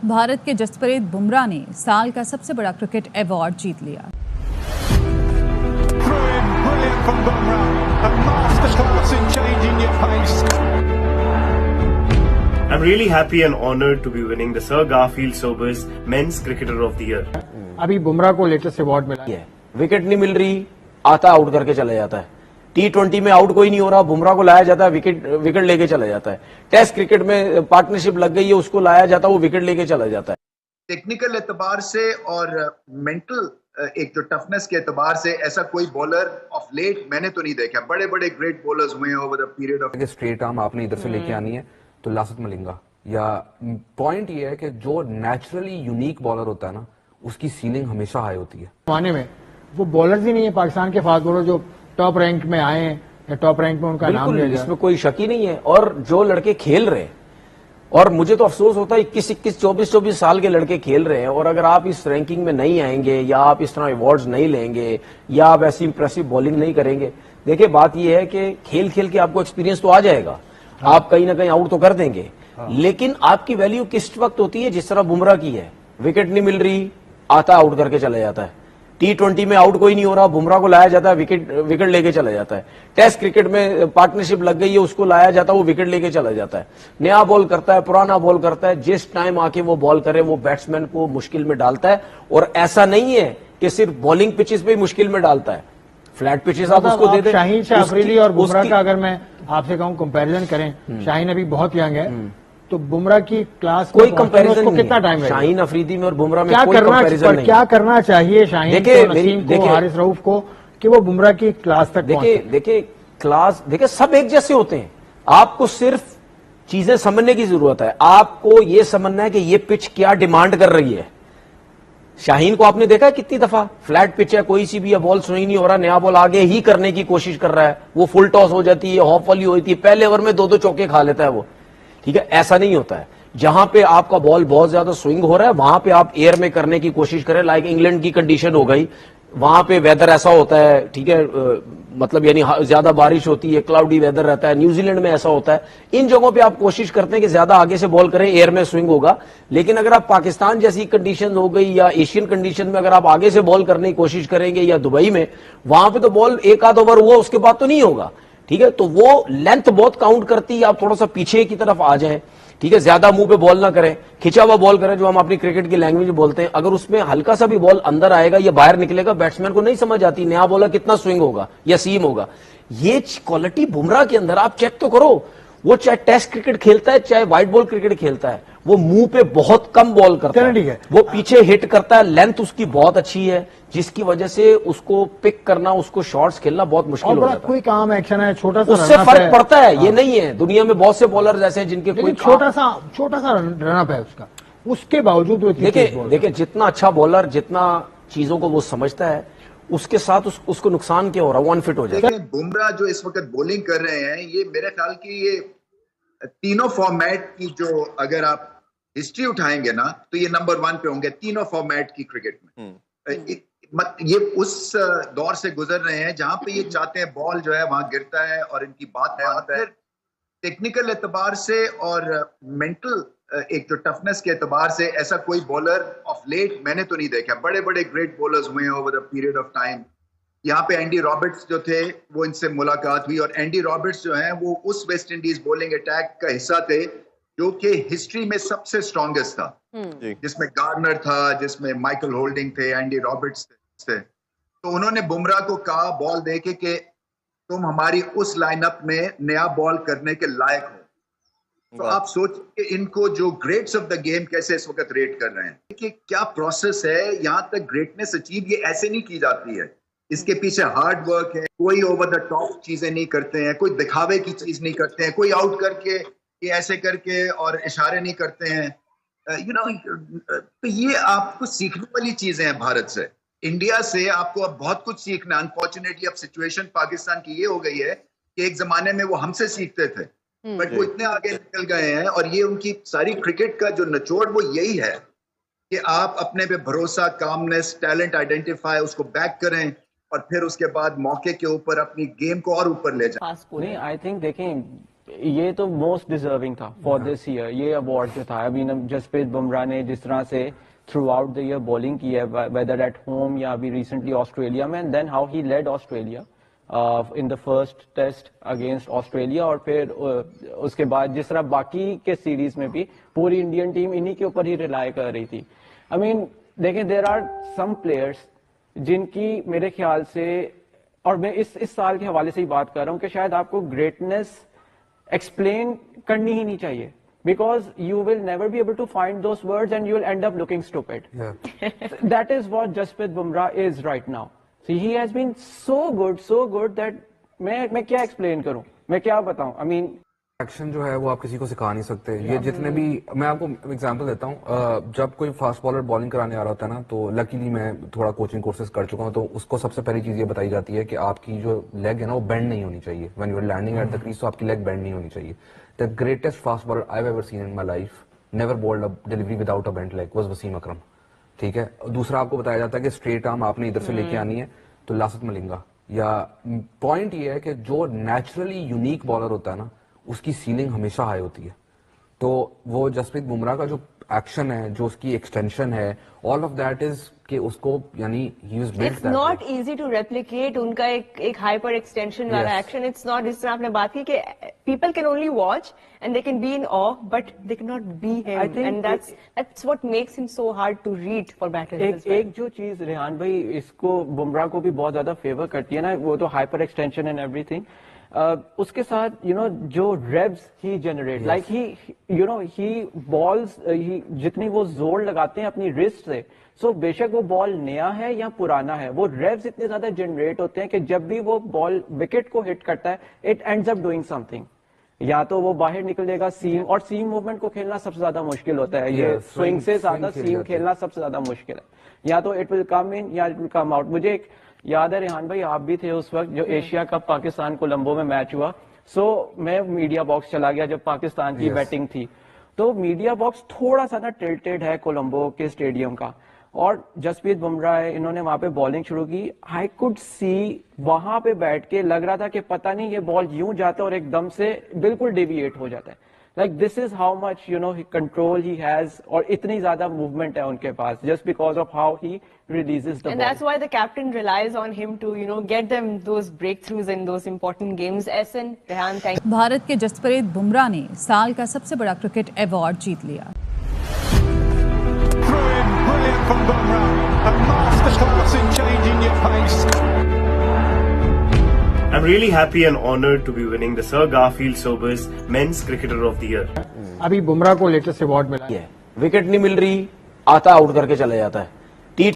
भारत के जसप्रीत बुमराह ने साल का सबसे बड़ा क्रिकेट अवार्ड जीत लिया। Brilliant from Bumrah, a masterclass in changing your pace. I'm really happy and honoured to be winning the Sir Garfield Sobers Men's Cricketer of the Year. अभी बुमराह को latest award मिला है। विकेट नहीं मिल रही, आता out करके चला जाता है। T20 में आउट कोई नहीं हो रहा, बुमराह को लाया जाता है, विकेट लेके चला जाता है। टेस्ट क्रिकेट में पार्टनरशिप लग गई है, उसको लाया जाता है, वो विकेट लेके चला जाता है। टेक्निकल एतबार से और मेंटल एक जो टफनेस के एतबार से ऐसा कोई बॉलर ऑफ लेट मैंने तो नहीं देखा। बड़े बड़े ग्रेट बॉलर्स हुए हैं over the period of. Straight arm आपने इधर से लेके आनी है तो लासित मलिंगा, या पॉइंट ये है कि जो नेचुरली यूनिक बॉलर होता है ना, उसकी सीलिंग हमेशा हाई होती है। जमाने में वो बॉलर्स ही नहीं है पाकिस्तान के फास्ट बॉलर जो टॉप रैंक में आए हैं या टॉप रैंक में उनका नाम लिया जाए, इसमें कोई शक ही नहीं है। और जो लड़के खेल रहे हैं, और मुझे तो अफसोस होता है 21, 24 साल के लड़के खेल रहे हैं, और अगर आप इस रैंकिंग में नहीं आएंगे या आप इस तरह अवार्ड्स नहीं लेंगे या आप ऐसी इंप्रेसिव बॉलिंग नहीं करेंगे, देखिए बात यह है कि खेल खेल के आपको एक्सपीरियंस तो आ जाएगा, आप कहीं ना कहीं आउट तो कर देंगे, लेकिन आपकी वैल्यू किस वक्त होती है? जिस तरह बुमराह की है, विकेट नहीं मिल रही, आता आउट करके चला जाता है। T20 में आउट कोई नहीं हो रहा, बुमराह को लाया जाता है, विकेट लेके चला जाता है। टेस्ट क्रिकेट में पार्टनरशिप लग गई है, उसको लाया जाता है, वो विकेट लेके चला जाता है। नया बॉल करता है, पुराना बॉल करता है, जिस टाइम आके वो बॉल करे वो बैट्समैन को मुश्किल में डालता है। और ऐसा नहीं है कि सिर्फ बॉलिंग पिचेस पे ही मुश्किल में डालता है, फ्लैट पिचेस आप उसको दे दें। शाहीन शाह अफरीदी और बुमराह का अगर मैं आपसे कहूँ कंपैरिजन करें, शाहीन अभी बहुत यंग है, तो बुमराह की क्लास कोई कंपैरिजन को कितना टाइम है? शाहीन अफरीदी में और बुमराह में कोई कंपैरिजन नहीं। क्या करना चाहिए शाहीन को, नसीम को, हारिस रऊफ को कि वो बुमराह की क्लास तक पहुंचे? देखिए सब एक जैसे होते हैं, आपको सिर्फ चीजें समझने की जरूरत है। आपको ये समझना है कि ये पिच क्या डिमांड कर रही है। शाहीन को आपने देखा कितनी दफा फ्लैट पिच है, कोई सी भी बॉल स्विंग नहीं हो रहा, नया बॉल आगे ही करने की कोशिश कर रहा है, वो फुल टॉस हो जाती है, हॉफ वाली होती है, पहले ओवर में 2-2 चौके खा लेता है वो। ठीक है, ऐसा नहीं होता है। जहां पे आपका बॉल बहुत ज्यादा स्विंग हो रहा है, वहां पे आप एयर में करने की कोशिश करें। लाइक इंग्लैंड की कंडीशन हो गई, वहां पे वेदर ऐसा होता है, ठीक है, मतलब यानी ज्यादा बारिश होती है, क्लाउडी वेदर रहता है। न्यूजीलैंड में ऐसा होता है। इन जगहों पे आप कोशिश करते हैं कि ज्यादा आगे से बॉल करें, एयर में स्विंग होगा। लेकिन अगर आप पाकिस्तान जैसी कंडीशन हो गई या एशियन कंडीशन में अगर आप आगे से बॉल करने की कोशिश करेंगे, या दुबई में, वहां पे तो बॉल एक आध ओवर हुआ उसके बाद तो नहीं होगा। ठीक है, तो वो लेंथ बहुत काउंट करती है। आप थोड़ा सा पीछे की तरफ आ जाएं, ठीक है, ज्यादा मुंह पे बॉल ना करें, खिंचा हुआ बॉल करें, जो हम अपनी क्रिकेट की लैंग्वेज बोलते हैं। अगर उसमें हल्का सा भी बॉल अंदर आएगा या बाहर निकलेगा, बैट्समैन को नहीं समझ आती नया बॉलर कितना स्विंग होगा या सीम होगा। ये क्वालिटी बुमराह के अंदर आप चेक तो करो। वो चाहे टेस्ट क्रिकेट खेलता है, चाहे व्हाइट बॉल क्रिकेट खेलता है, वो मुंह पे बहुत कम बॉल करता है, वो पीछे हिट करता है। लेंथ उसकी बहुत अच्छी है, जिसकी वजह से उसको पिक करना, उसको शॉट्स खेलना बहुत मुश्किल हो जाता है। कोई काम एक्शन है, छोटा सा उससे फर्क पड़ता है। ये नहीं है, दुनिया में बहुत से बॉलर्स ऐसे हैं जिनके कोई छोटा सा रन अप है उसका, उसके बावजूद देखिए जितना अच्छा बॉलर, जितना चीजों को वो समझता है, उसके साथ उसको नुकसान क्या हो रहा है, वो अनफिट हो जाता है। बुमराह जो इस वक्त बॉलिंग कर रहे हैं, ये मेरे ख्याल की ये तीनों फॉर्मेट की जो अगर आप हिस्ट्री उठाएंगे ना, तो ये नंबर 1 पे होंगे तीनों फॉर्मेट की क्रिकेट में। ये उस दौर से गुजर रहे हैं जहां पे ये चाहते हैं बॉल जो है वहां गिरता है और इनकी बात है। टेक्निकल एतबार से और मेंटल एक जो टफनेस के एतबार से ऐसा कोई बॉलर ऑफ लेट मैंने तो नहीं देखा। बड़े बड़े ग्रेट बॉलर्स हुए हैं over a period of time. यहाँ पे एंडी रॉबर्ट्स जो थे, वो इनसे मुलाकात हुई, और एंडी रॉबर्ट्स जो हैं वो उस वेस्ट इंडीज बॉलिंग अटैक का हिस्सा थे जो कि हिस्ट्री में सबसे स्ट्रॉन्गेस्ट था, जिसमें गार्नर था, जिसमें माइकल होल्डिंग थे, एंडी रॉबर्ट्स थे। तो उन्होंने बुमराह को कहा बॉल देके कि तुम हमारी उस लाइनअप में नया बॉल करने के लायक हो। तो आप सोचिए इनको जो ग्रेट्स ऑफ द गेम कैसे इस वक्त रेट कर रहे हैं कि क्या प्रोसेस है। यहाँ तक ग्रेटनेस अचीव ये ऐसे नहीं की जाती है, इसके पीछे हार्ड वर्क है। कोई ओवर द टॉप चीजें नहीं करते हैं, कोई दिखावे की चीज नहीं करते हैं, कोई आउट करके ये ऐसे करके और इशारे नहीं करते हैं, तो ये आपको सीखने वाली चीजें हैं भारत से। इंडिया से आपको अब बहुत कुछ सीखना। अनफॉर्चुनेटली अब सिचुएशन पाकिस्तान की ये हो गई है कि एक जमाने में वो हमसे सीखते थे, बट वो इतने आगे निकल गए हैं। और ये उनकी सारी क्रिकेट का जो निचोड़ वो यही है कि आप अपने पे भरोसा, कामनेस, टैलेंट आइडेंटिफाई, उसको बैक करें और फिर उसके बाद मौके के ऊपर अपनी गेम को और ऊपर ले जाएं। नहीं, आई थिंक देखें یہ تو موسٹ ڈیزرونگ تھا فار دس ایئر, یہ اوارڈ جو تھا. ابھی جسپریت بمراہ نے جس طرح سے throughout the year bowling کی ہے, ویدر ایٹ ہوم یا ابھی ریسنٹلی آسٹریلیا میں, and then how he led Australia in the first test against Australia, اور پھر اس کے بعد جس طرح باقی کے سیریز میں بھی پوری انڈین ٹیم انہی کے اوپر ہی ریلائی کر رہی تھی. آئی مین دیکھیں, دیر آر سم پلیئرس جن کی میرے خیال سے, اور میں اس سال کے حوالے سے ہی بات کر رہا ہوں کہ شاید آپ کو گریٹنس ایکسپلین کرنی ہی نہیں چاہیے, because you will never be able to find those words and you will end up looking stupid. That is what Jasprit Bumrah is right now. So he has been so good that میں کیا explain کروں, میں کیا بتاؤں. I mean action جو ہے وہ آپ کسی کو سکھا نہیں سکتے. یہ جتنے بھی, میں آپ کو ایگزامپل دیتا ہوں, جب کوئی فاسٹ بالر بالنگ کرانے آ رہا ہوتا ہے نا, تو لکیلی میں تھوڑا کوچنگ کورسز کر چکا ہوں, تو اس کو سب سے پہلی چیز یہ بتائی جاتی ہے کہ آپ کی جو لیگ ہے نا وہ بینڈ نہیں ہونی چاہیے. When you are landing at the crease, تو آپ کی لیگ بینڈ نہیں ہونی چاہیے. The greatest fast bowler I've ever seen in my life never bowled a delivery without a bent leg was Wasim Akram. ٹھیک ہے. دوسرا آپ کو بتایا جاتا ہے کہ اسٹریٹ آرم آپ نے ادھر سے لے کے آنی ہے, تو لاست ملنگا. یا پوائنٹ یہ ہے کہ جو نیچرلی یونیک بالر ہوتا ہے نا, اس کی سیلنگ ہمیشہ ہائی ہوتی ہے. تو وہ جسپریت بمراہ کا جو ایکشن ہے, جو اس کی ایکسٹینشن ہے, آل آف دیٹ از کہ اس کو, یعنی he was built it's not easy to replicate ان کا ایک ہائپر ایکسٹینشن والا ایکشن. اٹس ناٹ, جس طرح آپ نے بات کی کہ people can only watch and they can be in a, but they can not be him, and that's what makes him so hard to read for batters. ایک جو چیز ریحان بھائی اس کو بمراہ کو بھی بہت زیادہ فیور کرتی ہے نا, وہ تو ہائپر ایکسٹینشن اینڈ ایوری تھنگ. اس کے ساتھ جو ribs he generate, like he bowls, جتنی وہ زور لگاتے ہیں اپنی رسٹ سے, سو بے شک وہ بال نیا ہے یا پرانا ہے, وہ ریبز اتنے زیادہ جنریٹ ہوتے ہیں کہ جب بھی وہ بال وکٹ کو ہٹ کرتا ہے, it ends up doing some thing. یا تو وہ باہر نکلے گا سیم, اور سیم موومنٹ کو کھیلنا سب سے زیادہ مشکل ہوتا ہے. یہ سوئنگ سے زیادہ سیم کھیلنا سب سے زیادہ مشکل ہے. یا تو اٹ ول کم ان یا اٹ ول کم آؤٹ. مجھے ایک یاد ہے ریحان بھائی, آپ بھی تھے اس وقت جو ایشیا کپ پاکستان کولمبو میں میچ ہوا. سو میں میڈیا باکس چلا گیا جب پاکستان کی بیٹنگ تھی, تو میڈیا باکس تھوڑا سا نا ٹلٹڈ ہے کولمبو کے اسٹیڈیم کا, اور جسپریت بمراہ انہوں نے وہاں پہ بالنگ شروع کی. آئی کوڈ سی وہاں پہ بیٹھ کے لگ رہا تھا کہ پتہ نہیں یہ بال یوں جاتا ہے اور ایک دم سے بالکل ڈیویٹ ہو جاتا ہے. Like this is how much control he has, اور اتنی زیادہ موومنٹ ہے ان کے پاس, just because of how he releases the and ball. that's why the captain relies on him to get them those breakthroughs in those important games. Ehsan, Rehan, thank you. Bharat کے جسپریت بمراہ نے سال کا سب سے بڑا کرکٹ ایوارڈ جیت لیا. Through him, brilliant from Bumrah. A masterclass in changing your pace. I'm really happy and honoured to be winning the Sir Garfield Sobers Men's Cricketer of the Year. ابھی بمراہ کو لیٹسٹ ایوارڈ ملا ہے. Wicket نہیں مل رہی, آتا out کر کے چلا جاتا ہے.